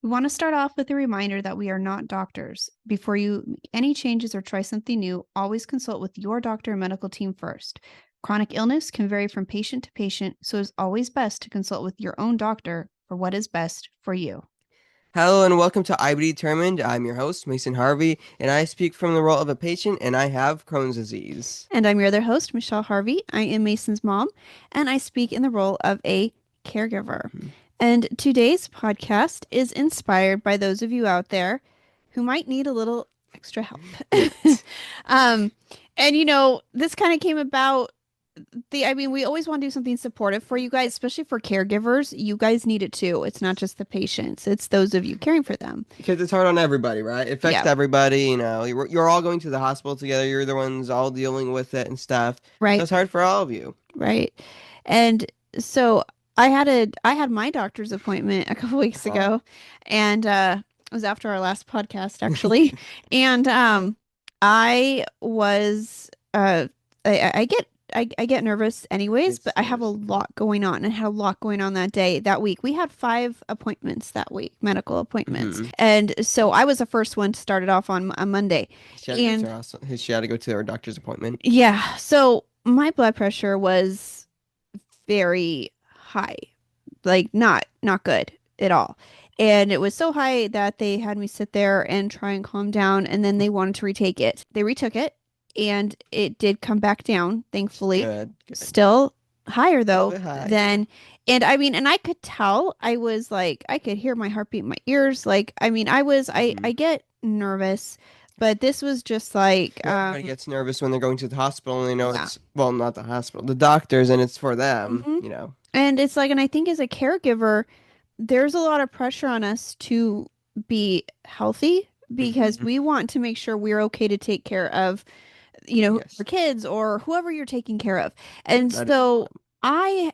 We want to start off with a reminder that we are not doctors. Before you make any changes or try something new, always consult with your doctor and medical team first. Chronic illness can vary from patient to patient, so it's always best to consult with your own doctor for what is best for you. Hello and welcome to I Be Determined. I'm your host, Mason Harvey, and I speak from the role of a patient, and I have Crohn's disease. And I'm your other host, Michelle Harvey. I am Mason's mom, and I speak in the role of a caregiver. Mhm. And today's podcast is inspired by those of you out there who might need a little extra help. Yes. um, and this kind of came about we always want to do something supportive for you guys, especially for caregivers. You guys need it too. It's not just the patients, it's those of you caring for them. Because it's hard on everybody, right? It affects Yeah, everybody, you're all going to the hospital together. You're the ones all dealing with it and stuff. So right, it's hard for all of you. right. And so I had my doctor's appointment a couple weeks Uh-huh. ago, and it was after our last podcast actually. And I was I get I get nervous anyways, but It's I have a nervous. lot going on and had a lot going on that week. We had 5 appointments that week, medical appointments. Mm-hmm. And so I was the first one to start it off on a Monday. And She had to go to her doctor's appointment. yeah, so my blood pressure was very high. Like not good at all. And it was so high that they had me sit there and try and calm down, and then they wanted to retake it. They retook it, and it did come back down, thankfully. Good, good. Still higher A little though bit high. than and I could tell. I was like I could hear my heartbeat in my ears. Like I Mhm. get nervous, but this was just like Well, everybody gets nervous when they're going to the hospital and they know yeah. it's, well, not the hospital, the doctors, and it's for them, Mhm. you know. And it's like, and I think as a caregiver, there's a lot of pressure on us to be healthy because Hmm. we want to make sure we're okay to take care of, Yes, our kids or whoever you're taking care of. And that is so important.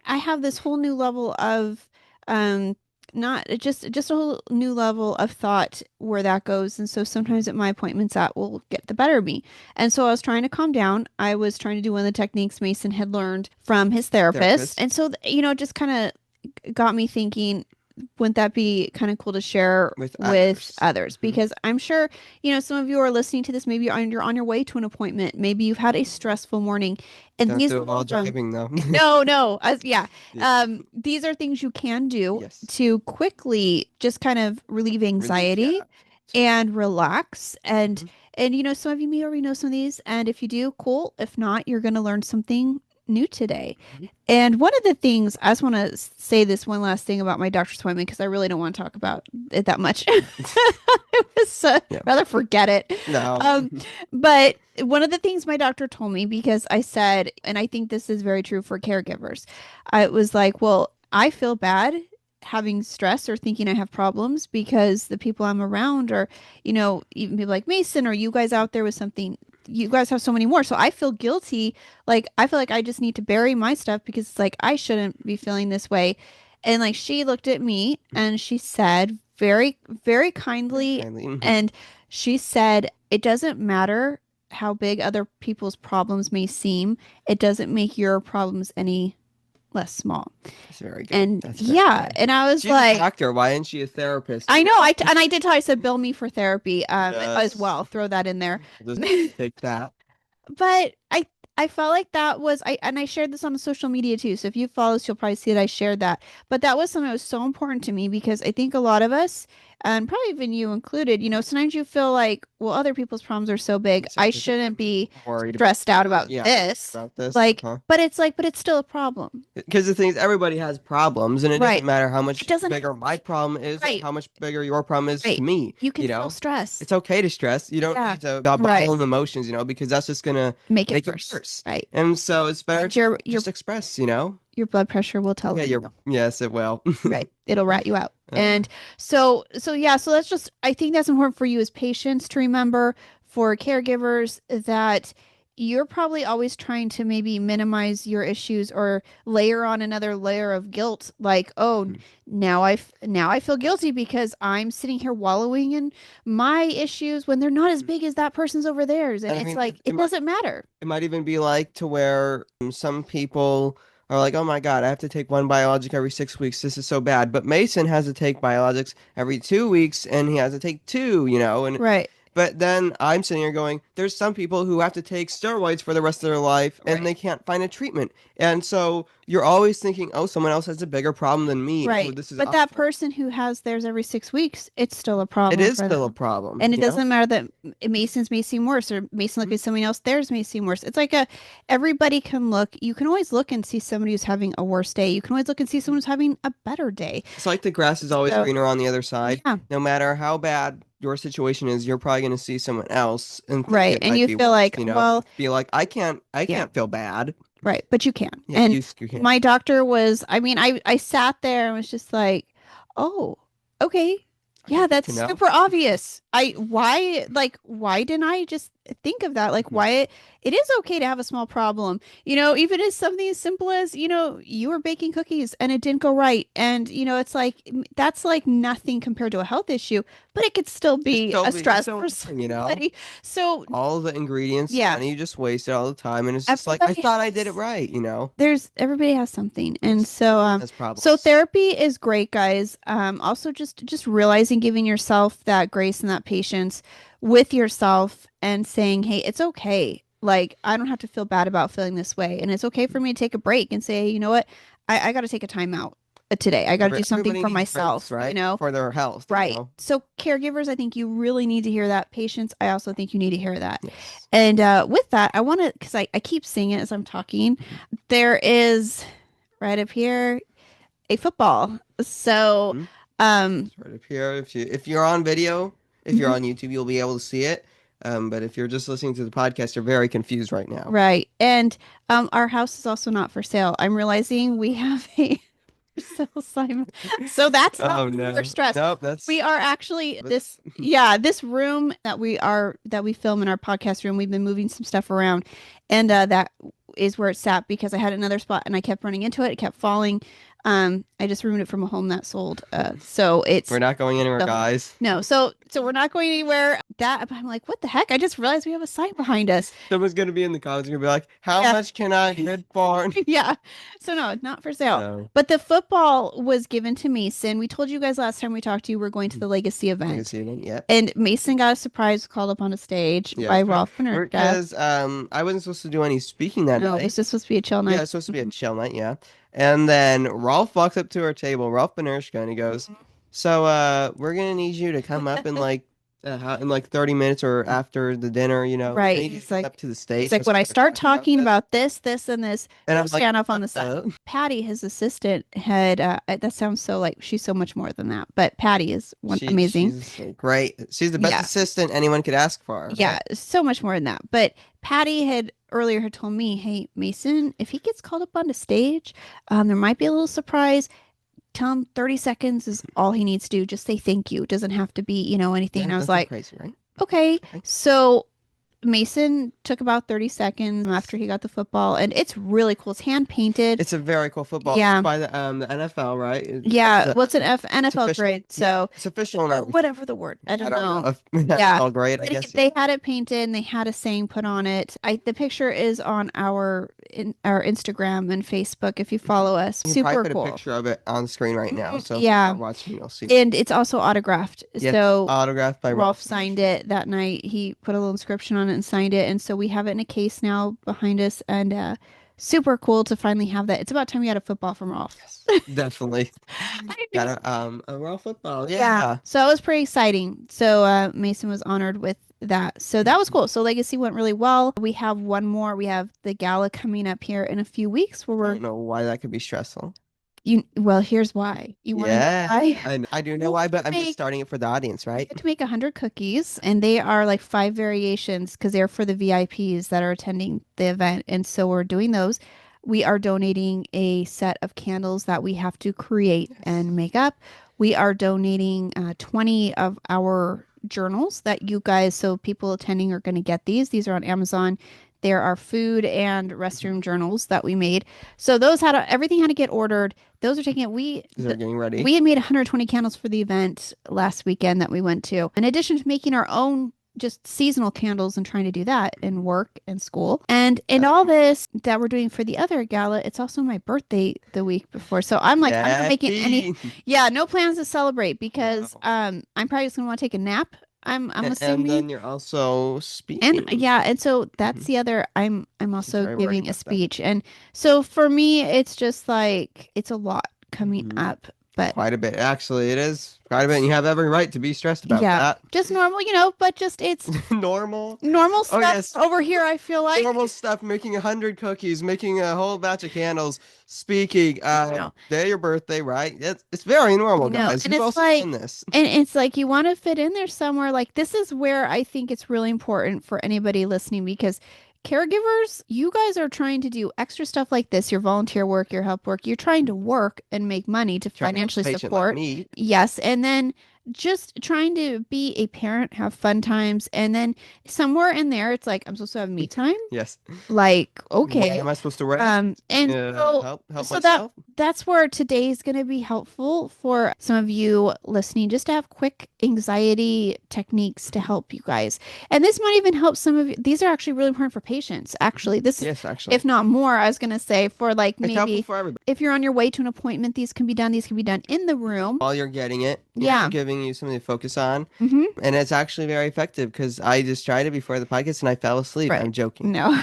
I have this whole new level of um not just a whole new level of thought where that goes. And so Hmm. sometimes at my appointments that will get the better of me. And so I was trying to calm down. I was trying to do one of the techniques Mason had learned from his therapist. Therapist And so, it just kind of got me thinking, wouldn't that be kind of cool to share with with others. others? Hmm. Because I'm sure, some of you are listening to this. Maybe you're on your way to an appointment. Maybe you've had a stressful morning, and Don't these do it while driving though. no, yeah, Yeah. these are things you can do Yes. to quickly just kind of relieve Relief, anxiety yeah. and relax. And Hmm. some of you may already know some of these, and if you do, cool. If not, you're going to learn something new today. Hmm. And one of the things, I just want to say this one last thing about my doctor's appointment because I really don't want to talk about it that much. It was, Yeah. rather forget it. No. But one of the things my doctor told me, because I said, and I think this is very true for caregivers, I was like, well, I feel bad having stress or thinking I have problems because the people I'm around are, even people like Mason or you guys out there with something. You guys have so many more. So I feel guilty. Like, I feel like I just need to bury my stuff because it's like I shouldn't be feeling this way. And like, she looked at me and she said, very, very Very kindly, kindly. Hmm. and she said, it doesn't matter how big other people's problems may seem, it doesn't make your problems any less small. That's very good. And That's very yeah, good. and I was She's a like, doctor. Why isn't she a therapist? I know, and I did tell her, I said, bill me for therapy as Yes. well. Throw that in there. We'll just take that. But I felt like that was I shared this on social media too. So if you follow us, you'll probably see that I shared that. But that was something that was so important to me because I think a lot of us, and probably even you included, sometimes you feel like, well, other people's problems are so big, So I big. shouldn't be I'm worried about stressed out about yeah, this. about this. Like, Uh-huh. but it's still a problem. Because the thing is, everybody has problems, and it doesn't Right. matter how It much doesn't bigger my problem is, right, how much bigger your problem is to right. me, You can you feel know? stress. It's okay to stress. You don't Yeah. need to Right. bottle emotions, because that's just gonna Make it make it worse. worse. Right. And so it's better And to your just express. your blood pressure will tell Yeah, on you're, you. yes, it will. Right. It'll rat you out. Uh, And so yeah, so that's just I think that's important for you as patients to remember, for caregivers, that you're probably always trying to maybe minimize your issues or layer on another layer of guilt, like, oh, mhm. now I feel guilty because I'm sitting here wallowing in my issues when they're not as big as that person's over theirs. And And I it's mean, like it doesn't matter. it might even be like to where some people are like, oh my God, I have to take one biologic every 6 weeks. This is so bad. But Mason has to take biologics every 2 weeks and he has to take two, and Right. but then I'm sitting here going, there's some people who have to take steroids for the rest of their life and Right. they can't find a treatment. And so you're always thinking, oh, someone else has a bigger problem than me. Oh, Right. this is But that awful. person who has theirs every 6 weeks, it's still a It problem is for still a them. problem, And it doesn't matter that Mason's may seem worse or Mason look Mhm. at somebody else, theirs may seem worse. It's like everybody can look. You can always look and see somebody who's having a worse day. You can always look and see someone who's having a better day. It's like the grass is always So, greener on the other side. yeah, No matter how bad your situation is, you're probably going to see someone else and think right. it And might you be feel worse, like, and well, feel like I yeah. can't feel bad. Right, but you can. Yeah, And you can. my doctor was, I mean, I sat there and was just like, "Oh, okay. Okay, Yeah, good that's to know. super obvious. Why didn't I just think of that? Like Mhm. why it is okay to have a small problem. Even as something as simple as, you were baking cookies and it didn't go right. And it's like that's like nothing compared to a health issue, but it could still be a It's stress so for annoying. somebody. So, All the ingredients, yeah, money you just wasted all the time, and it's just like I everybody thought I did it has right. there's everybody has something, and Yes, so has so problems. therapy is great, guys. Also just realizing, giving yourself that grace and that patience with yourself and saying, hey, it's okay, like I don't have to feel bad about feeling this way, and it's okay for me to take a break and say, you know what, I got to take a time out today. I got to do something Everybody for needs breaks, myself, right? For their health, right. So caregivers, I think you really need to hear that. Patients, I also think you need to hear that. Yes. And with that, I want to, because I keep seeing it as I'm talking, there is right up here a football. So, Mhm. um, It's right up here. If you're on video, if you're mhm, on YouTube, you'll be able to see it. But if you're just listening to the podcast, you're very confused right now. right. And our house is also not for sale. I'm realizing we have a for sale sign. So that's not Oh why we're no. stressed. Nope, We are actually that's this room that we film in our podcast room, we've been moving some stuff around, and that is where it's sat because I had another spot and I kept running into it. It kept falling. I just removed it from a home that sold. So we're it's not going anywhere, so guys. no, so we're not going anywhere. That I'm like, what the heck? I just realized we have a sign behind us. Someone's gonna be in the comments gonna be like, "How Yeah. much can I get for it?" Yeah. So no, it's not for sale. So, But the football was given to Mason. We told you guys last time we talked to you, we're going to the Legacy I can event. see it. Yeah. And Mason got a surprise called up on a stage by Yes, Rolf Panerka. because I wasn't supposed to do any speaking that No, it night. was just supposed to be a chill Yeah, night. it's supposed to be a chill night, yeah. And then Rolf walks up to our table, Rolf Benershka, and he goes, "So, we're gonna need you to come up in like in like 30 minutes or after the dinner, I Right. need you to come up to the He's stage like, because when we're I gonna start talk about talking this." about this, and this, And I you was like, stand up on the side. uh, Patty, his assistant, had that sounds so like she's so much more than that, but Patty is one amazing. she's great. She's the best Yeah. assistant anyone could ask for, Yeah, right? so much more than that. But Patty had earlier had told me, hey, Mason, if he gets called up on the stage, there might be a little surprise. Tell him 30 seconds is all he needs to do. Just say thank you. It doesn't have to be, anything. And Yeah, I was nothing like, crazy, right? okay. Okay. So Mason took about 30 seconds after he got the football, and it's really cool. It's hand painted. It's a very cool football. It's Yeah. by the NFL, right? Yeah. The, What's an it's NFL official. grade? Yeah, So it's official now. whatever the word. I I don't don't know. know if Yeah. NFL grade, I But guess. they had it painted and they had a saying put on it. The picture is on our Instagram and Facebook if you follow us. You can probably Super put a cool. picture of it on the screen right now. So if you Yeah. are watching, you'll see. And it's also autographed. Yes, So autographed by Rolf Rolf. signed it that night. He put a little inscription on it and signed it. And so we have it in a case now behind us, and super cool to finally have that. It's about time we had a football from Rolf. Yes, definitely. I Got mean, a Rolf football. yeah. Yeah. So it was pretty exciting. So Mason was honored with that. So that was cool. So Legacy went really well. We have one more. We have the gala coming up here in a few weeks where I we're don't know why that could be stressful. well, here's why. You want to know Yeah, why? I do know Well, why, but I'm just make starting it for the audience, we right? have to make 100 cookies, and they are like five variations because they're for the VIPs that are attending the event. And so we're doing those. We are donating a set of candles that we have to create Yes. and make up. We are donating 20 of our journals that you guys, so people attending are going to get these. These are on Amazon. There are food and restroom journals that we made. So those everything had to get ordered. Those are taking it. Because they're getting ready. We had made 120 candles for the event last weekend that we went to. In addition to making our own just seasonal candles and trying to do that in work and school. And in Yeah. all this that we're doing for the other gala, it's also my birthday the week before. So I'm like, I'm not making any, Happy. yeah, no plans to celebrate because No. I'm probably just gonna want to take a nap. I'm And assuming. then you're also And speaking. yeah, and so that's Hmm. the other I'm She's also very worried giving a about that. speech. And so for me it's just like it's a lot coming Hmm. up. But Quite a bit. Actually, it is quite a bit. And you have every right to be stressed about yeah, that. just normal, but just it's Normal. normal Oh, stuff yes. over here, I feel like. Normal stuff, making 100 cookies, making a whole batch of candles, speaking. No, Day of your birthday, right? It's very normal, no. guys. And We've all it's seen like, this. and it's like you want to fit in there somewhere. Like, this is where I think it's really important for anybody listening because caregivers, you guys are trying to do extra stuff like this, your volunteer work, your help work. You're trying to work and make money to Trying to help a financially patient like support. me. Yes. And then just trying to be a parent, have fun times. And then somewhere in there, it's like, I'm supposed to have me time. Yes. Like, When okay. am I supposed to rest? And so Help so that myself. that's where today is going to be helpful for some of you listening, just to have quick anxiety techniques to Mhm. help you guys. And this might even help some of you. These are actually really important for patients. Actually, this, Yes, actually. if not more, I was going to say for like It's helpful maybe for everybody. if you're on your way to an appointment, these can be done. These can be done in the room. While you're getting it, Yeah. giving you something to focus on. Hmm. And it's actually very effective because I just tried it before the podcast and I fell asleep. Right. I'm joking. No.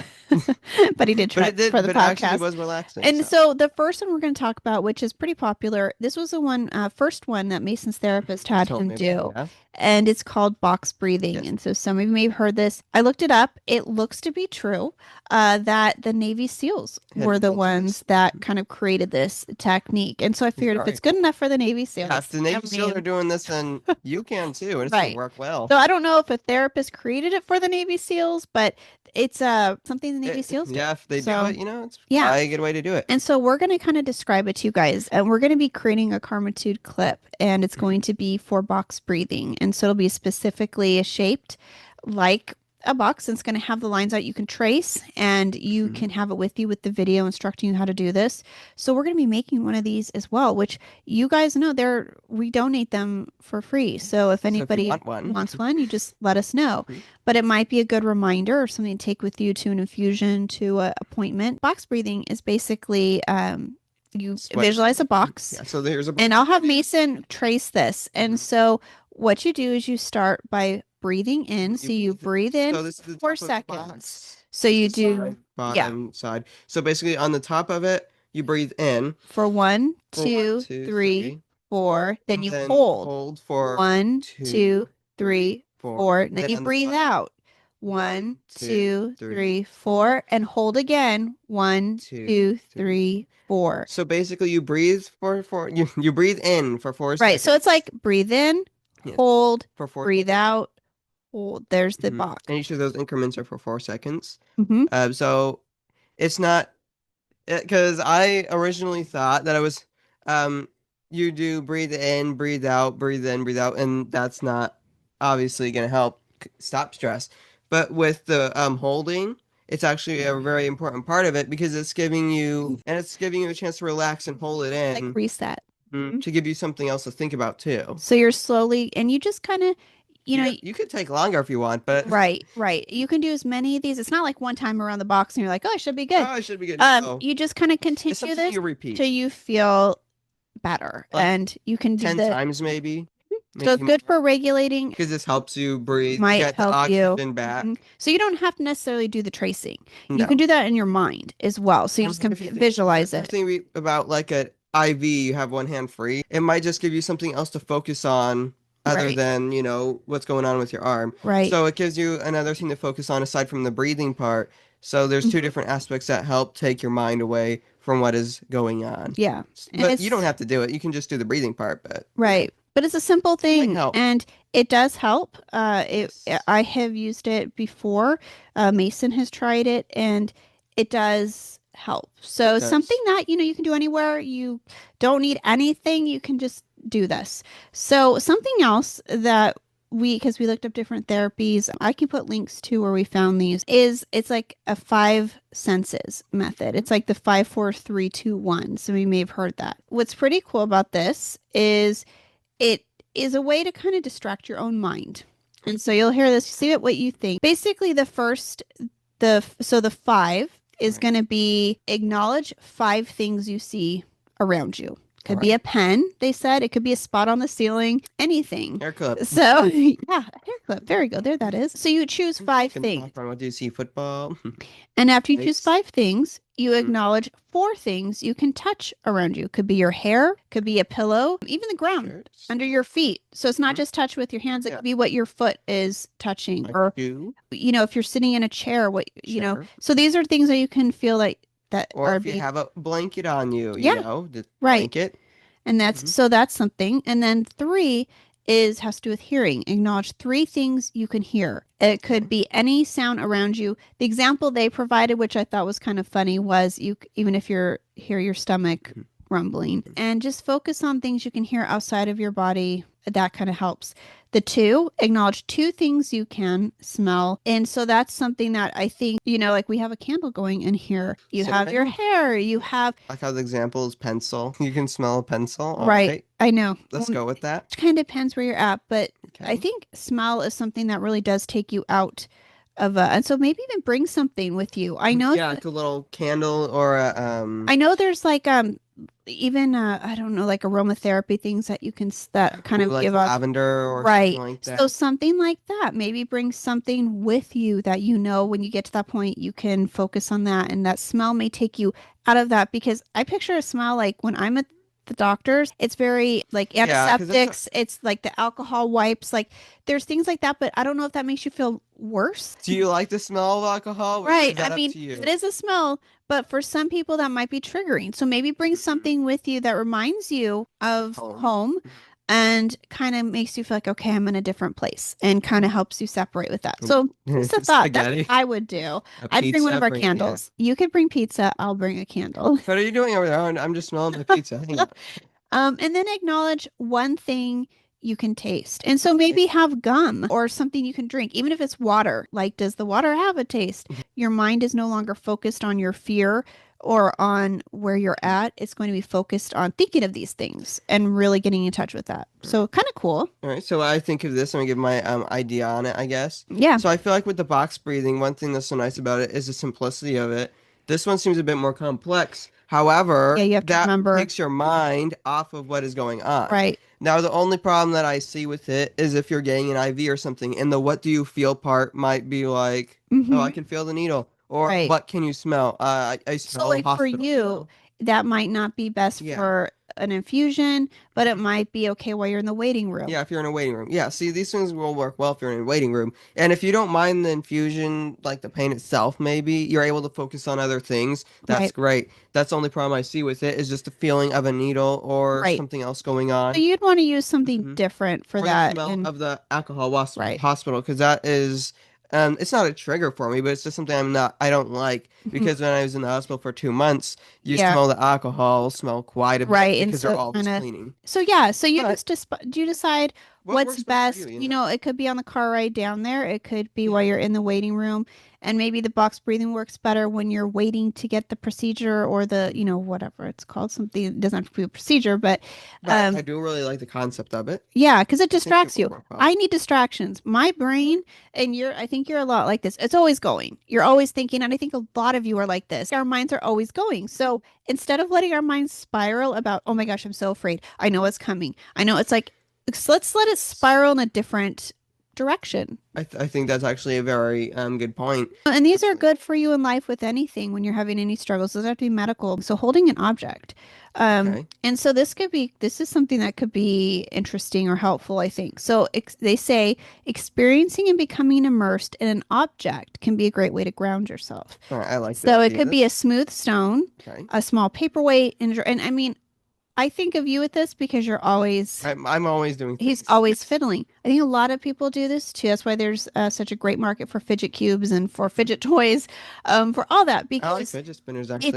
But he did But try it it for did, the but it actually podcast. was relaxing. And So so the first one we're going to talk about, which is pretty popular, this was the first one that Mason's therapist you had told him me about, do. yeah. And it's called box breathing. Yes. And so some of you may have heard this. I looked it up. It looks to be true that the Navy SEALs Had were the invented this. ones that kind of created this technique. And so I figured if Very it's good cool. enough for the Navy Yeah, if SEALs, the I Navy SEALs are mean, doing this, then you can too, and it's gonna right. work well. So I don't know if a therapist created it for the Navy SEALs, but it's something the Navy SEALs do. Yeah, if they do So it, it's yeah. probably a good way to do it. And so we're going to kind of describe it to you guys. And we're going to be creating a Karmatude clip, and it's going Mhm. to be for box breathing. And so it'll be specifically shaped like a box, and it's going to have the lines out you can trace, and you Mhm. can have it with you with the video instructing you how to do this. So we're going to be making one of these as well, which you guys know we donate them for free. So if So if you anybody want one, wants one, you just let us know. mhm. But it might be a good reminder or something to take with you to an infusion, to an appointment. Box breathing is basically you It's what? visualize a box, Yeah. So there's a and I'll have Mason trace this. And Mhm. so what you do is you start by breathing in. So you breathe in So this is the for top of the seconds. box. So This you is the do, side, yeah, bottom side. So basically, on the top of it, you breathe in for one, for one, two, two, three, three, four. Then and you then hold. hold for One, two, two, three, three, four. four. And Then then you on the breathe bottom, out. one, One, two, two, three, three, four, and hold again. One, two, two, three. three, four. So basically, you breathe for four. You breathe in for four Right. So it's seconds. like breathe in, Yes, hold, for four. breathe out, hold. There's the Mhm. box. And each of those increments are for 4 seconds. Hmm. So it's not because I originally thought that I was um you do breathe in, breathe out, breathe in, breathe out, and that's not obviously going to help stop stress. But with the holding, it's actually a very important part of it because it's giving you a chance to relax and hold it Like in reset. Mhm. to give you something else to think about too. So you're slowly, and you just kind of, you know, You could take longer if you want, but right, right. You can do as many of these. It's not like one time around the box and you're like, oh, I should be good. oh, it should be good. No, You just kind of it's continue something this you repeat till you feel better, like and you can do 10 the. times maybe, So it's maybe good more. for regulating. Because this helps you breathe, Might get the help you. oxygen Mhm. back. So you don't have to necessarily do the tracing. You can No. do that in your mind as well. So you just can If you think visualize it. about like an IV, you have one hand free. It might just give you something else to focus on other Right, than, what's going on with your arm. right. So it gives you another thing to focus on aside from the breathing part. So there's two Mhm. different aspects that help take your mind away from what is going on. Yeah. And But you don't it's have to do it. You can just do the breathing part, but right. But it's a simple it might thing, help. and it does help. Yes. I have used it before. Mason has tried it, and it does help. It So something does. that, you can do anywhere. You don't need anything. You can just do this. So something else that because we looked up different therapies, I can put links to where we found these, is it's like a five senses method. It's like the 5, 4, 3, 2, 1. So we may have heard that. What's pretty cool about this is it is a way to kind of distract your own mind. And so you'll hear this, see it what you think. Basically, the five All is right. going to be acknowledge five things you see around you. All Could be right. a pen, they said. It could be a spot on the ceiling, anything. Hair clip. So, yeah, a hair clip. There we go. There that is. So you choose five Check in the things. background. What do you see? Football. And after you choose Snakes. five things, you Mm, acknowledge four things you can touch around you. Could be your hair, could be a pillow, even the ground shirts. under your feet. So it's not Mm, just touch with your hands, it yeah. could be what your foot is touching, A or shoe. if you're sitting in a chair, Chair. so these are things that you can feel like that Or are if you being, have a blanket on you, yeah, the right. blanket. And Hmm. that's something. And then three is has to do with hearing. Acknowledge three things you can hear. It could Okay. be any sound around you. The example they provided, which I thought was kind of funny, was even if you're hear your stomach Mhm. rumbling, and just focus on things you can hear outside of your body. That kind of helps. The two, acknowledge two things you can smell. And so that's something that I think, like we have a candle going in here. You have your Cinnamon. hair, you have, Like how the example is pencil. You can smell a pencil. All right. right. I know. Let's go with that. It kind of depends where you're at, but I Okay. think smell is something that really does take you out of and so maybe even bring something with you. Yeah, like a little candle or a I know there's like even I don't know, like aromatherapy things that you can that kind ooh, of like give off. lavender or something Right. like So that. something like that. Maybe bring something with you that when you get to that point you can focus on that, and that smell may take you out of that, because I picture a smell like when I'm at the doctor's, it's very like Yeah, because that's antiseptics, it's like the alcohol wipes, like there's things like that, but I don't know if that makes you feel worse. do you like the smell of alcohol? Or Right. is I that up mean, to it you? is a smell, but for some people that might be triggering. So maybe bring something with you that reminds you of Home. home and kind of makes you feel like, okay, I'm in a different place, and kind of helps you separate with that. So just a thought. That's what Spaghetti, I would do. a I'd bring one of pizza, our bring it. Yeah. candles. You could bring pizza. I'll bring a candle. What are you doing over there? Oh, I'm just smelling my pizza. Hang on. And then acknowledge one thing you can taste. And so Okay. maybe have gum or something you can drink, even if it's water. Like, does the water have a taste? Your mind is no longer focused on your fear or on where you're at. It's going to be focused on thinking of these things and really getting in touch with that. All right. So, kind of cool. All right. So I think of this. I'm gonna give my idea on it, I guess. Yeah. So I feel like with the box breathing, one thing that's so nice about it is the simplicity of it. This one seems a bit more complex. Yeah. However, You have to that remember. takes your mind off of what is going on. Right. Now, the only problem that I see with it is if you're getting an IV or something, and the what do you feel part might be like, oh, I Hmm. can feel the needle, or Right. what can you smell? I So, smell like for hospital you, smell. that might not be best Yeah. for an infusion, but it might be okay while you're in the waiting room. Yeah, if you're in a waiting room. Yeah, see, these things will work well if you're in a waiting room. And if you don't mind the infusion, like the pain itself, maybe you're able to focus on other things. That's Right. great. That's the only problem I see with it is just the feeling of a needle or Right. something else going So on. you'd want to use something Hmm. different for Or the that. smell And of the alcohol right. hospital, because that is, it's not a trigger for me, but it's just something I don't like Mhm. because when I was in the hospital for 2 months, you Yeah. smell the alcohol smell quite a bit Right. And because they're so always kind of, cleaning. so yeah. So you But do you decide what what's works best for you, best? you know? It could be on the car ride down there. It could be while Yeah. you're in the waiting room. And maybe the box breathing works better when you're waiting to get the procedure or the, Mhm. whatever it's called. Something, it doesn't have to be a procedure, but But um, I do really like the concept of it. yeah, because it I think it distracts will you. work well. I need distractions. My brain, and I think you're a lot like this. It's always going. You're always thinking, and I think a lot of you are like this. Our minds are always going. So instead of letting our minds spiral about, oh my gosh, I'm so afraid. I know it's coming. I know it's like, let's let it spiral in a different direction. I think that's actually a very good point. And these are good for you in life with anything when you're having any struggles. Those have to be medical. So holding an object. Okay. And so this is something that could be interesting or helpful, I think. So they say experiencing and becoming immersed in an object can be a great way to ground yourself. All right, I like the So it idea of could be a this. smooth stone, Okay. a small paperweight, and I mean, I think of you with this because I'm always doing he's things. always fiddling. I think a lot of people do this too. That's why there's such a great market for fidget cubes and for Mhm. fidget toys, for all that, I like because fidget spinners it, actually.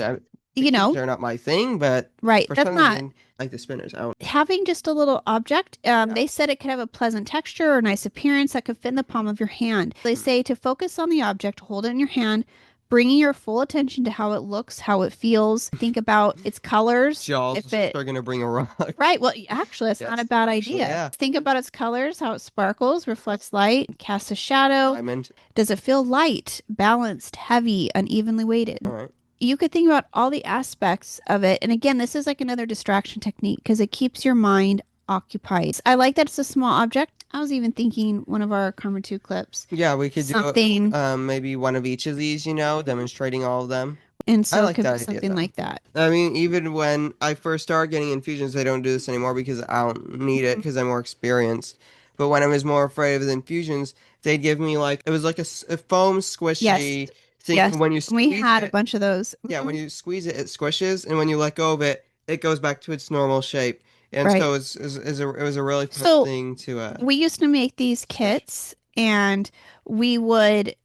The you cubes know, are not my thing, but right. for That's some not reason, I like the spinners. I don't. having just a little object. Yeah. They said it could have a pleasant texture or nice appearance that could fit in the palm of your hand. They Hmm. say to focus on the object, hold it in your hand, bringing your full attention to how it looks, how it feels. Think about its colors. If Jaws it are gonna bring a rock. Right. Well, actually, that's not a Yes, bad actually, idea. yeah. Think about its colors, how it sparkles, reflects light, casts a shadow. Diamond. Does it feel light, balanced, heavy, unevenly weighted? All right. You could think about all the aspects of it. And again, this is like another distraction technique because it keeps your mind occupied. I like that it's a small object. I was even thinking one of our Karma 2 clips, Yeah, we could do something, maybe one of each of these, demonstrating all of them. and I so it like could be that idea something though. like that. I mean, even when I first started getting infusions, I don't do this anymore because I don't need it because I'm more experienced. But when I was more afraid of the infusions, they'd give me like it was like a foam Yes. squishy thing, Yes. and when you We squeeze had a it, bunch of those. yeah, when you squeeze it, it squishes, and when you let go of it, it goes back to its normal shape. And Right. so it was a really fun So thing to we used to make these kits and we would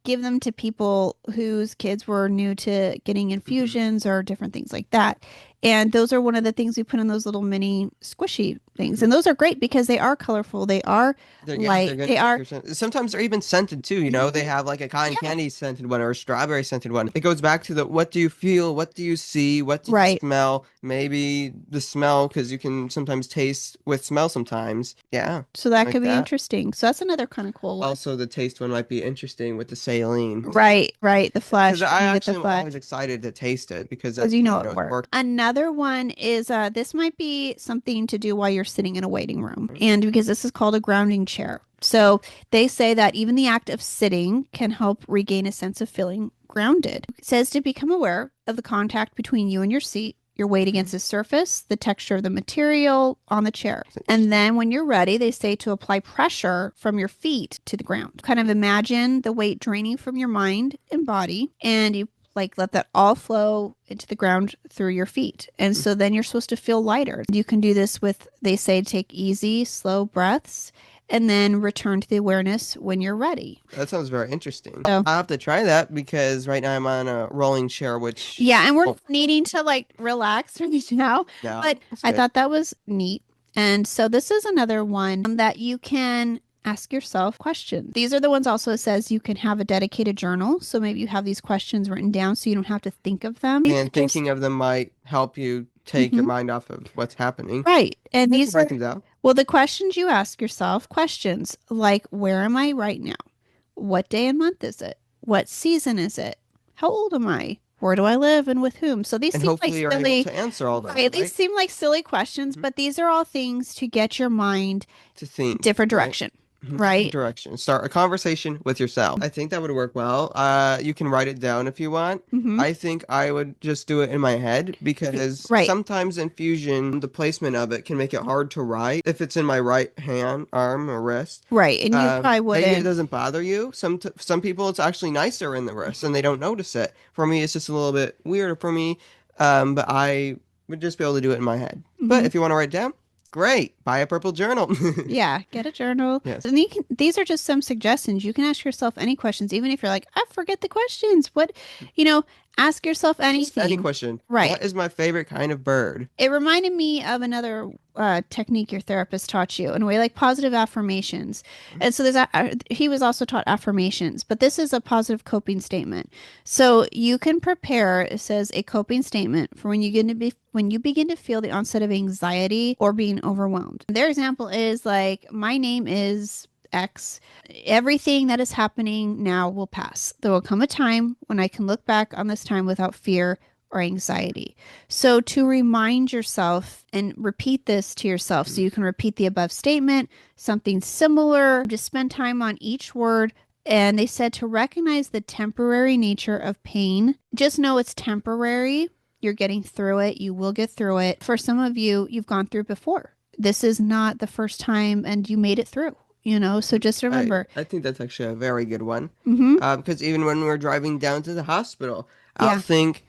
give them to people whose kids were new to getting Mhm. infusions or different things like that. And those are one of the things we put in those little mini squishy things. Mhm. And those are great because they are colorful. They are They're light. gonna They make are, your sometimes they're even scented too, They have like a cotton yeah, candy scented one or a strawberry scented one. It goes back to the what do you feel, what do you see, what do you right. smell? Maybe the smell because you can sometimes taste with smell sometimes. Yeah, So that like could be that. interesting. So that's another kind of cool one. Also, the taste one might be interesting with the saline. Right, right. The Because flesh, I you get the actually am flesh. always excited to taste it because Because that's you how know I know it it's works. working. Another one is this might be something to do while you're sitting in a waiting room. And because this is called a grounding chair. So they say that even the act of sitting can help regain a sense of feeling grounded. It says to become aware of the contact between you and your seat, your weight Mhm. against the surface, the texture of the material on the chair. That's And interesting. then when you're ready, they say to apply pressure from your feet to the ground. Kind of imagine the weight draining from your mind and body, and you like let that all flow into the ground through your feet. And Mm. so then you're supposed to feel lighter. You can do this with, they say, take easy, slow breaths and then return to the awareness when you're ready. That sounds very interesting. So, I'll have to try that because right now I'm on a rolling chair, which yeah, and we're oh needing to like relax right now, no, but that's I good. thought that was neat. And so this is another one that you can ask yourself questions. These are the ones also it says you can have a dedicated journal. So maybe you have these questions written down so you don't have to think of them. You And could just thinking of them might help you take your Mhm. mind off of what's happening. Right. And I can these write are, them down. well, the questions you ask yourself, questions like, where am I right now? What day and month is it? What season is it? How old am I? Where do I live and with whom? So these And seem like hopefully you're able silly, to answer all those, right? These right? seem like silly questions, Mhm. but these are all things to get your mind To think, different right? direction, Different right? direction. Start a conversation with yourself. I think that would work well. You can write it down if you want. Mm-hmm. I think I would just do it in my head because Right. sometimes infusion, the placement of it can make it hard to write if it's in my right hand, arm, or wrist. Right. And you probably Maybe it wouldn't. doesn't bother you. Some people it's actually nicer in the wrist and they don't notice it. For me, it's just a little bit weirder for me. But I would just be able to do it in my head. But Mm-hmm. if you want to write it down, great. Buy a purple journal. Yeah, get a journal. Yes. And these are just some suggestions. You can ask yourself any questions, even if you're like, I forget the questions. What, you know, ask yourself Just any anything. question. Right. What is my favorite kind of bird? It reminded me of another technique your therapist taught you in a way, like positive affirmations. And so he was also taught affirmations, but this is a positive coping statement. So you can prepare, it says, a coping statement for when you begin to feel the onset of anxiety or being overwhelmed. Their example is like, my name is X. Everything that is happening now will pass. There will come a time when I can look back on this time without fear or anxiety. So to remind yourself and repeat this to yourself, so Mhm. you can repeat the above statement, something similar, just spend time on each word. And they said to recognize the temporary nature of pain. Just know it's temporary. You're getting through it. You will get through it. For some of you, you've gone through it before. This is not the first time and you made it through, So just I remember. I think that's actually a very good one. Mm-hmm. Because even when we're driving down to the hospital, I'll Yeah. think,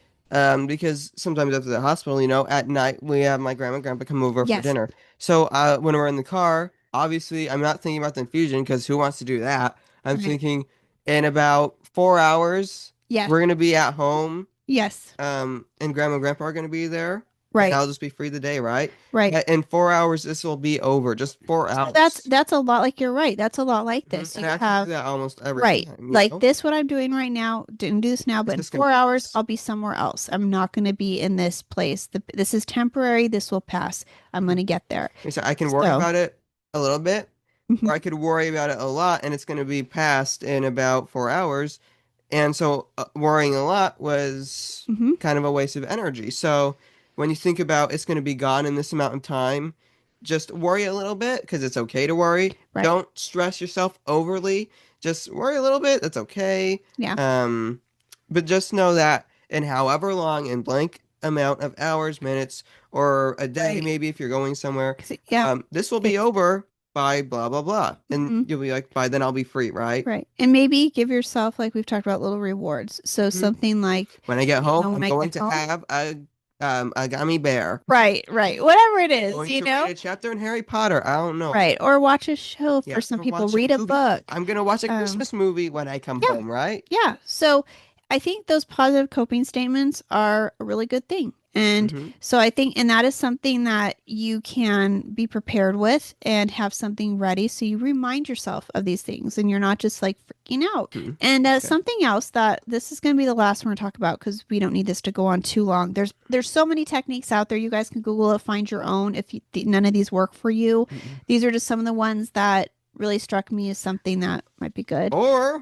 because sometimes after the hospital, at night we have my grandma and grandpa come over for Yes. dinner. So when we're in the car, obviously I'm not thinking about the infusion because who wants to do that? I'm Right. thinking in about 4 hours Yes. we're gonna be at home, Yes. and grandma and grandpa are gonna be there. and Right. I'll just be free the day, right? Right. In 4 hours, this will be over. Just four So that's hours. that's a lot like you're right. That's a lot like this. And You I actually do have that almost every right. time, you Like know? this what I'm doing right now, didn't do this now, It's but in just gonna 4 hours pass. I'll be somewhere else. I'm not going to be in this place. This is temporary. This will pass. I'm going Mhm. to get there. So I can worry So, about it a little bit, or I mhm, could worry about it a lot, and it's going to be past in about 4 hours. And so worrying a lot was mhm, kind of a waste of energy. So when you think about it's going to be gone in this amount of time, just worry a little bit because it's okay to worry. right. Don't stress yourself overly. Just worry a little bit. That's okay. Yeah. Um, but just know that in however long in blank amount of hours, minutes, or a day, Right. maybe if you're going somewhere, 'Cause yeah. this will be It's over by blah blah blah, and mhm. you'll be like, by then I'll be free, right? Right. And maybe give yourself, like we've talked about, little rewards. So Mhm. something like, When I get home, when I'm I going get to home. have a gummy bear. Right, right. Whatever it is, Going to read a chapter in Harry Potter. I don't know. Right. Or watch a show Yeah, for some I'm gonna people, watch a read a movie. book. I'm gonna watch a Um, Christmas movie when I come yeah, home, right? yeah. So I think those positive coping statements are a really good thing. And Mm-hmm. so I think, and that is something that you can be prepared with and have something ready. So you remind yourself of these things and you're not just like freaking out. Hmm. And Okay. something else that this is going to be the last one to talk about because we don't need this to go on too long. There's so many techniques out there. You guys can Google it, find your own. If none of these work for you, Mm-mm. these are just some of the ones that really struck me as something that might be good. Or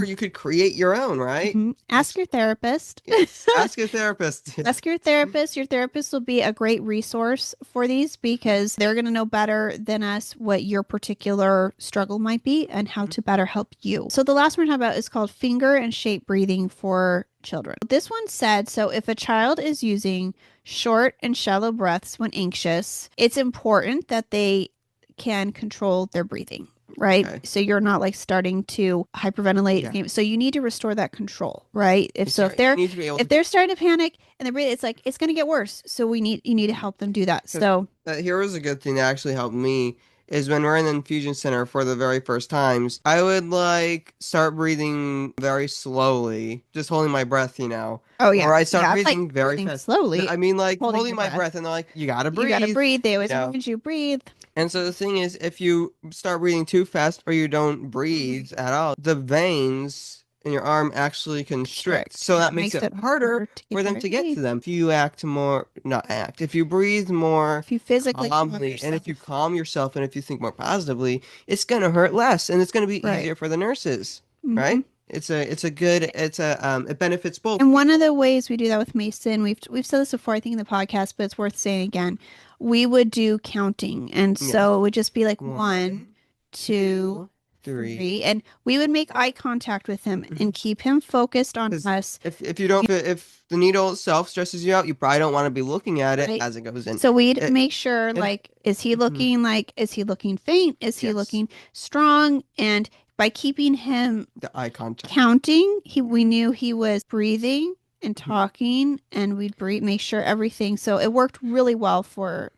you could create your own, right? Ask Just your therapist. yes, ask a therapist. Ask your therapist. Your therapist will be a great resource for these because they're going to know better than us what your particular struggle might be and how to better help you. So, the last one we're talking about is called finger and shape breathing for children. This one said so if a child is using short and shallow breaths when anxious, it's important that they can control their breathing. Right. Okay. So you're not like starting to hyperventilate. Yeah. Okay, so you need to restore that control, right? If so, You need to be able if to. they're starting to panic and they're breathing, it's like it's going to get worse. So you need to help them do that. Because So, here was a good thing that actually helped me is when we're in the infusion center for the very first times, I would like start breathing very slowly, just holding my breath, oh or yeah, I start yeah, I'm like breathing very breathing fast. No, slowly, I mean like holding holding your my breath. breath, and they're like, you gotta You got to breathe, breathe. They you always know. remind you breathe. And so the thing is, if you start breathing too fast or you don't breathe at all, the veins in your arm actually constrict. Constrict. So And that it makes makes it it harder harder to for get them better to get breathe. to them. If you act more, not act, if you breathe more If you physically calm calmly and if you yourself. calm yourself and if you think more positively, it's going to hurt less and it's going to be Right. easier for the nurses, Hmm. right? It's a good, it benefits both And one of people. the ways we do that with Mason, we've said this before, I think in the podcast, but it's worth saying again. We would do counting, and Yeah. so it would just be like one, One, two, two, three. three, and we would make eye contact with him Mhm. and keep him focused on Because us. if you don't if the needle itself stresses you out, you probably don't want to be looking at it Right. as it goes in. So we'd It make sure and like mhm, is he looking faint? Is he yes, looking strong? And by keeping him the eye contact. counting, he we knew he was breathing and Mhm. talking and we'd breathe make sure everything. So it worked really well for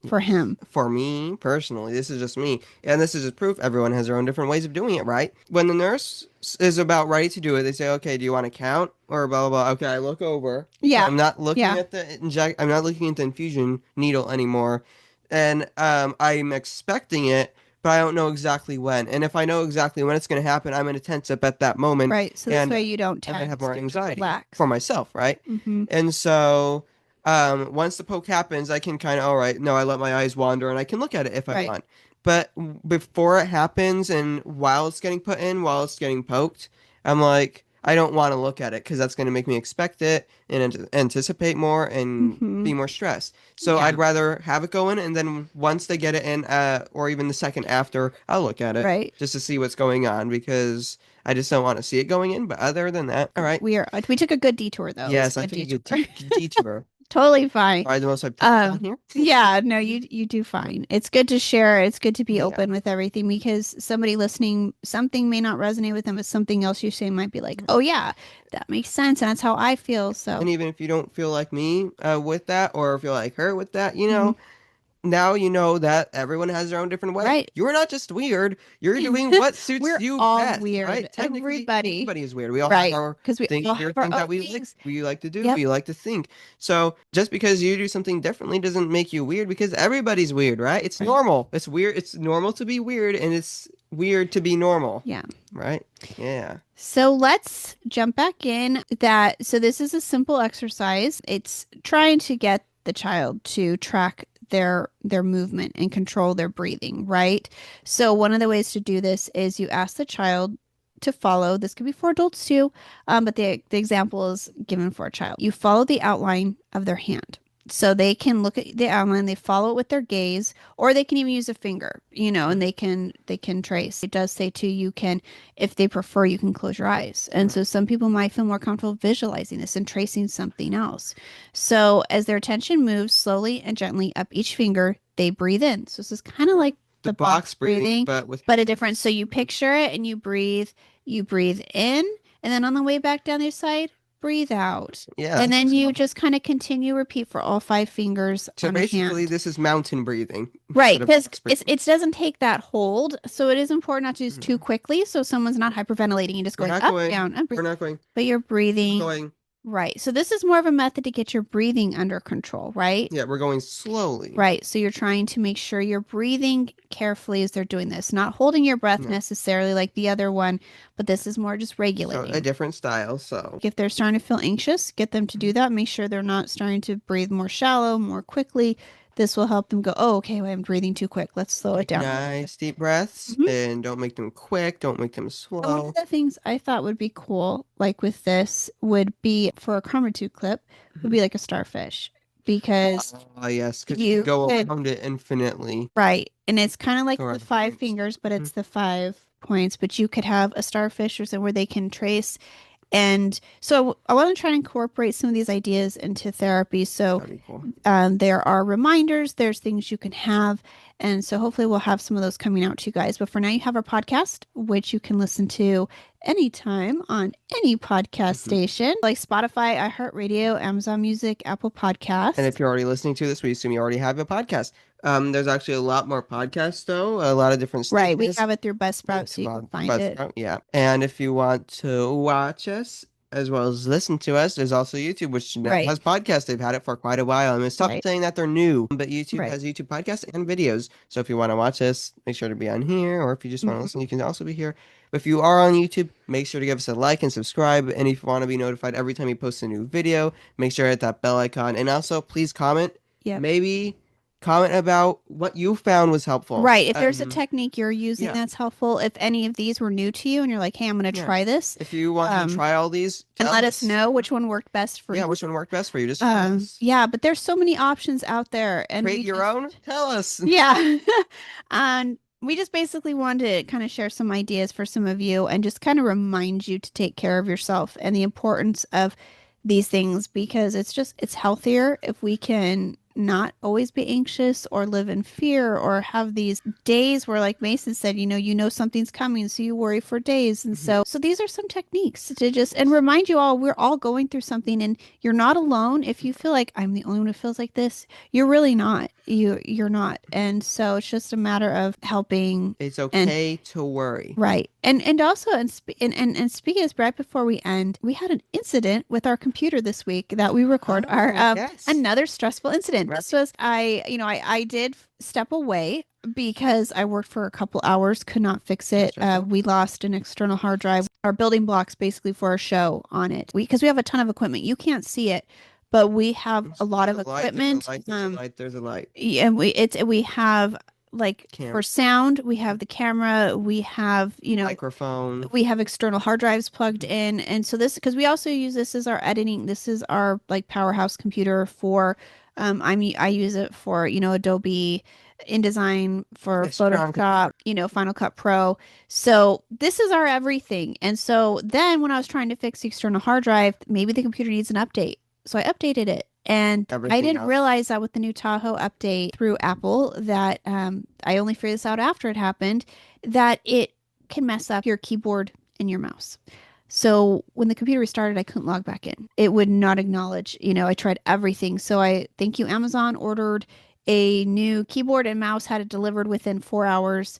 Yes. him. For me personally, this is just me, and this is just proof everyone has their own different ways of doing it, right? When the nurse is about ready to do it, they say, "Okay, do you want to count or blah blah blah?" Okay, I look over, so Yeah. I'm not looking Yeah. at the inject. I'm not looking at the infusion needle anymore, and I'm expecting it, but I don't know exactly when. And if I know exactly when it's going to happen, I'm going to tense up at that moment, Right. So this and way you don't I'm going to have more text, you just anxiety for relax. myself, right? Mm-hmm. And so. Once the poke happens, I can kind of, all right, no, I let my eyes wander and I can look at it if I Right. want. But before it happens and while it's getting put in, while it's getting poked, I'm like, I don't want to look at it because that's going to make me expect it and anticipate more and Mm-hmm. be more stressed. So Yeah. I'd rather have it go in and then once they get it in, or even the second after, I'll look at it Right. just to see what's going on because I just don't want to see it going in. But other than that, all right. We took a good detour though. It was a Yes, I good took a detour. good detour. Totally fine. Probably the most I've touched on here. Yeah, no, you do fine. It's good to share. It's good to be Yeah. open with everything because somebody listening, something may not resonate with them, but something else you say might be like, "Oh yeah, that makes sense." And that's how I feel. So, And even if you don't feel like me with that or feel like her with that, mhm. now you know that everyone has their own different way. Right. You're not just weird. You're doing what suits We're you all best, weird. right? Technically, Everybody. everybody is weird. We all have Right. our Because we thing, all have weird our things own that things. we like to do, Yep. we like to think. So just because you do something differently doesn't make you weird because everybody's weird, right? It's Right. normal. It's weird. It's normal to be weird, and it's weird to be normal, Yeah. right? Yeah. So let's jump back in that. So this is a simple exercise. It's trying to get the child to track their movement and control their breathing, right? So one of the ways to do this is you ask the child to follow. This could be for adults too, but the example is given for a child. You follow the outline of their hand. So they can look at the outline, they follow it with their gaze, or they can even use a finger, and they can trace. It does say too, you can, if they prefer, you can close your eyes. And so some people might feel more comfortable visualizing this and tracing something else. So as their attention moves slowly and gently up each finger, they breathe in. So this is kind of like The the box box breathing, breathing, but with but a different. So you picture it and you breathe in, and then on the way back down the side, breathe out. yeah. And then you just kind of continue repeat for all five fingers So on a basically, hand. this is mountain breathing Right, instead of because box breathing. it doesn't take that hold, so it is important not to use too Mhm. quickly, so someone's not hyperventilating and just We're going not up, going. down, up, We're not going. but you're We're breathing. going. Right. So this is more of a method to get your breathing under control, right? Yeah, we're going slowly. Right. So you're trying to make sure you're breathing carefully as they're doing this, not holding your breath No. necessarily like the other one, but this is more just So a regulating. different style. So If they're starting to feel anxious, get them to do that. Make sure they're not starting to breathe more shallow, more quickly. This will help them go, oh, okay, well, I'm breathing too quick. Let's slow it take down. nice deep breaths Mhm. and don't make them quick. Don't make them And one of slow. the things I thought would be cool, like with this, would be for a Karma 2 clip, would Mhm. be like a starfish. Because Ah, yes, because you can you go could, around it infinitely. right. And it's kind of Go like the around the five points. fingers, but Mhm. it's the 5 points. But you could have a starfish or something where they can trace. And so I want to try and incorporate some of these ideas into therapy. So That'd be cool. there are reminders, there's things you can have. And so hopefully we'll have some of those coming out to you guys. But for now, you have our podcast, which you can listen to anytime on any podcast Mhm. station like Spotify, iHeartRadio, Amazon Music, Apple And Podcasts. if you're already listening to this, we assume you already have a podcast. There's actually a lot more podcasts, though, a lot of different Right. We stations. have it through Buzzsprout, Thanks, so you can Bob. find it. Buzzsprout, yeah. And if you want to watch us as well as listen to us, there's also YouTube, which now Right. has podcasts. They've had it for quite a while. I'm gonna stop Right. saying that they're new, but YouTube Right. has YouTube podcasts and videos. So if you want to watch us, make sure to be on here, or if you just want to listen, Mhm. you can also be here. If you are on YouTube, make sure to give us a like and subscribe. And if you want to be notified every time we post a new video, make sure to hit that bell icon. And also, please comment. Yep. Maybe comment about what you found was helpful. Right. If there's a technique you're using Yeah. that's helpful, if any of these were new to you and you're like, hey, I'm going to Yeah. try this, If you want to um, try all these, and tell let us us. know which one worked best for Yeah, you. which one worked best for you? Just tell us. Yeah, but there's so many options out there, and Create we your just, own? Tell us. yeah. And we just basically wanted to kind of share some ideas for some of you and just kind of remind you to take care of yourself and the importance of these things because it's healthier if we can not always be anxious or live in fear or have these days where like Mason said, something's coming, so you worry for days. And Mhm. so these are some techniques to just and remind you all we're all going through something and you're not alone. If you feel like I'm the only one who feels like this, you're really not. You're not. And so it's just a matter of helping It's and okay to worry. right. And also and speaking of this right before we end, we had an incident with our computer this week that we record our Oh, yes. another stressful incident. Right. This was I did step away because I worked for a couple hours, could not fix That's it. stressful. We lost an external hard drive, our building blocks basically for our show on it. Because we have a ton of equipment. You can't see it, but we have a lot There's of a light, there's a equipment. light, there's a light, there's a light. Yeah, we have like Camera, for sound, we have the camera, we have, microphone. we have external hard drives plugged in. And so this, because we also use this as our editing, this is our like powerhouse computer for, I use it for, Adobe InDesign for A strong Photoshop, Final Cut Pro. So this is our everything. And so then when I was trying to fix the external hard drive, maybe the computer needs an update. So I updated it. And I everything didn't else. realize that with the new Tahoe update through Apple that I only figured this out after it happened, that it can mess up your keyboard and your mouse. So when the computer restarted, I couldn't log back in. It would not acknowledge, I tried everything. So I thank you, Amazon, ordered a new keyboard and mouse, had it delivered within 4 hours,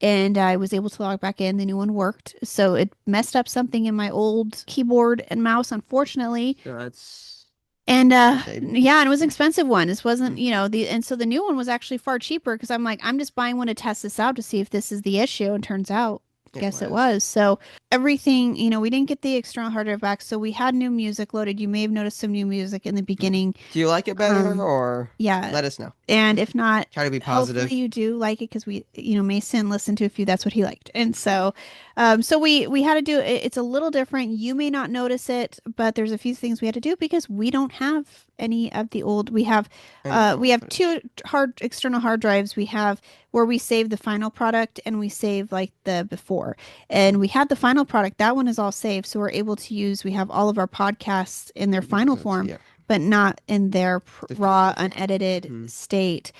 and I was able to log back in. The new one worked. So it messed up something in my old keyboard and mouse, unfortunately. That's And a shame. yeah, and it was an expensive one. This Mm. wasn't, and so the new one was actually far cheaper because I'm like, I'm just buying one to test this out to see if this is the issue. And turns out, It guess it was. was. So everything, we didn't get the external hard drive back. So we had new music loaded. You may have noticed some new music in the Mm. beginning. Do you like it better, or Yeah. let us know? And if not, Try to be hopefully positive. you do like it because Mason listened to a few. That's what he liked. And so, so we had to do it. It's a little different. You may not notice it, but there's a few things we had to do because we don't have any of the old. Any We old have footage. two external hard drives. We have where we save the final product and we save like the before. And we had the final product. That one is all saved, so we're able to use. We have all of our podcasts in their The final episodes, form, yeah. but not in their The raw, official form. unedited Hmm. state,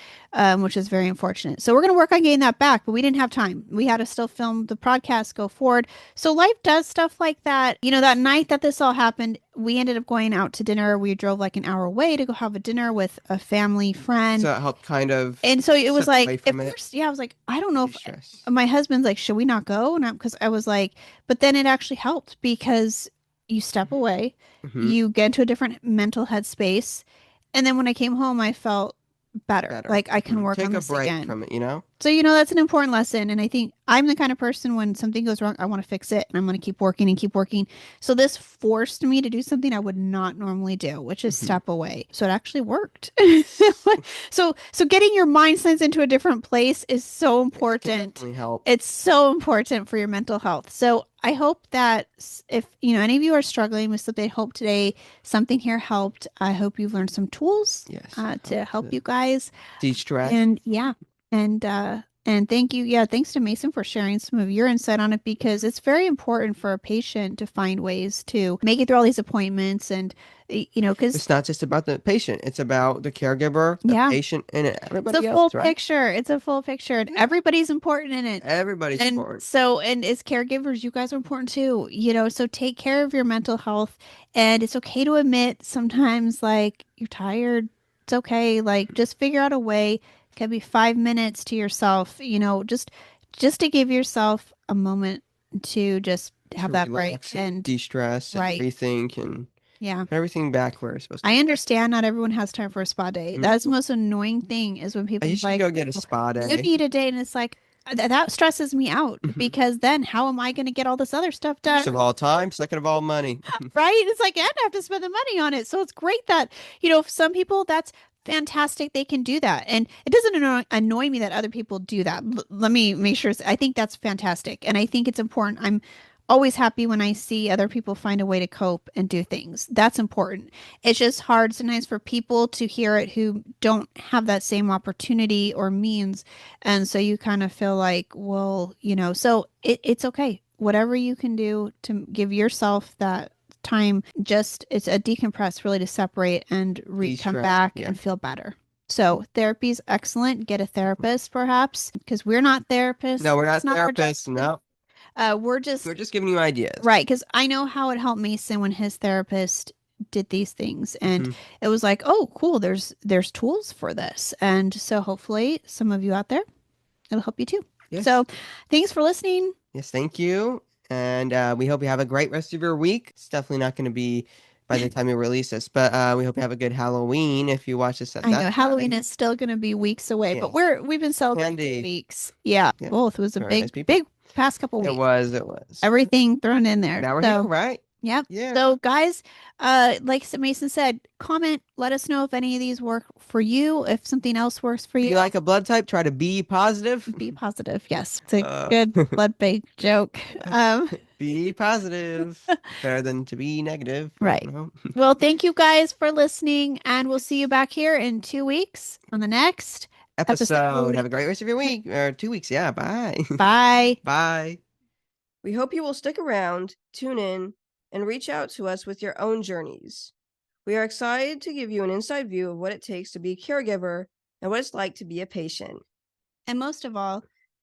which is very unfortunate. So we're going to work on getting that back, but we didn't have time. We had to still film the podcast, go forward. So life does stuff like that. That night that this all happened, we ended up going out to dinner. We drove like an hour away to go have a dinner with a family friend. So it helped kind of And so it was step away like, at from it, first, yeah, I was like, I don't know if de-stress. my husband's like, should we not go? And because I was like, but then it actually helped because you step away, Hmm. you get into a different mental headspace. And then when I came home, I felt better. Better. Like I can Hmm. work on Take a this break again. from it. So, that's an important lesson. And I think I'm the kind of person when something goes wrong, I want to fix it and I'm going to keep working and keep working. So, this forced me to do something I would not normally do, which is Hmm. step away. So, it actually worked. Yes. So getting your mind sends into a different place is so It can important. definitely help. It's so important for your mental health. So, I hope that if, any of you are struggling with something, I hope today something here helped. I hope you've learned some tools Yes, it to helped help to you guys. de-stress. And yeah, and thank you. Yeah, thanks to Mason for sharing some of your insight on it because it's very important for a patient to find ways to make it through all these appointments and because It's not just about the patient, it's about the caregiver, the yeah, patient, and it's a everybody full else, right? picture. It's a full picture and Yeah. everybody's important in it. Everybody's And important. so, and as caregivers, you guys are important too, so take care of your mental health. And it's okay to admit sometimes, like, you're tired. It's okay. Like, just figure out a way. It can be 5 minutes to yourself, just to give yourself a moment to just have To that break. relax and And de-stress and right. rethink and Yeah. put everything back where it's supposed to I be. understand not everyone has time for a spa day. That's the Mhm. most annoying thing is when You people's should like, go get a "Oh, spa you day. need a day," and it's like that stresses me out Mhm. because then how am I going to get all this other stuff First done? of all, time. Second of all, money. Right? It's like, and I have to spend the money on it. So it's great that, some people that's fantastic. They can do that. And it doesn't annoy me that other people do that. Let me make sure. I think that's fantastic. And I think it's important. I'm always happy when I see other people find a way to cope and do things. That's important. It's just hard sometimes for people to hear it who don't have that same opportunity or means. And so you kind of feel like, well, so it's okay. Whatever you can do to give yourself that time, just it's a decompress really to separate and come De-stress. back Yeah. and feel better. So therapy's excellent. Get a therapist perhaps because we're not therapists. No, we're It's not not our job. therapists. No, We're we're just just giving you ideas. right because I know how it helped Mason when his therapist did these things and Hmm. it was like, oh cool, there's tools for this. And so hopefully some of you out there it'll help you too. Yes. So thanks for listening. Yes, thank you. And we hope you have a great rest of your week. It's definitely not going to be by the time you release this, but we hope you have a good Halloween if you watch this at I that know Halloween time. is still going to be weeks away, but Yes. we've been celebrating for Candy. weeks. Yeah, Yeah. both. It was a Very nice big, people. big past couple It weeks. was. It was. Everything thrown in there. Now we're here, So, right? yep. Yeah. So, guys, like Mason said, comment. Let us know if any of these work for you. If something else works for If you, you like a blood type, try to be positive. be positive. Yes, it's a Uh, good blood bank joke. be positive. Better than to be negative. I don't Right. know. Well, thank you guys for listening, and we'll see you back here in 2 weeks on the next Episode. episode. Have a great rest of your week or 2 weeks. Yeah. Bye. Bye. Bye. We hope you will stick around, tune in, and reach out to us with your own journeys. We are excited to give you an inside view of what it takes to be a caregiver and what it's like to be a patient. And most of all,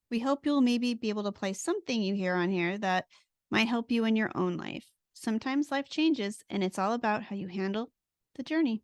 we hope you'll maybe be able to play something you hear on here that might help you in your own life. Sometimes life changes, and it's all about how you handle the journey.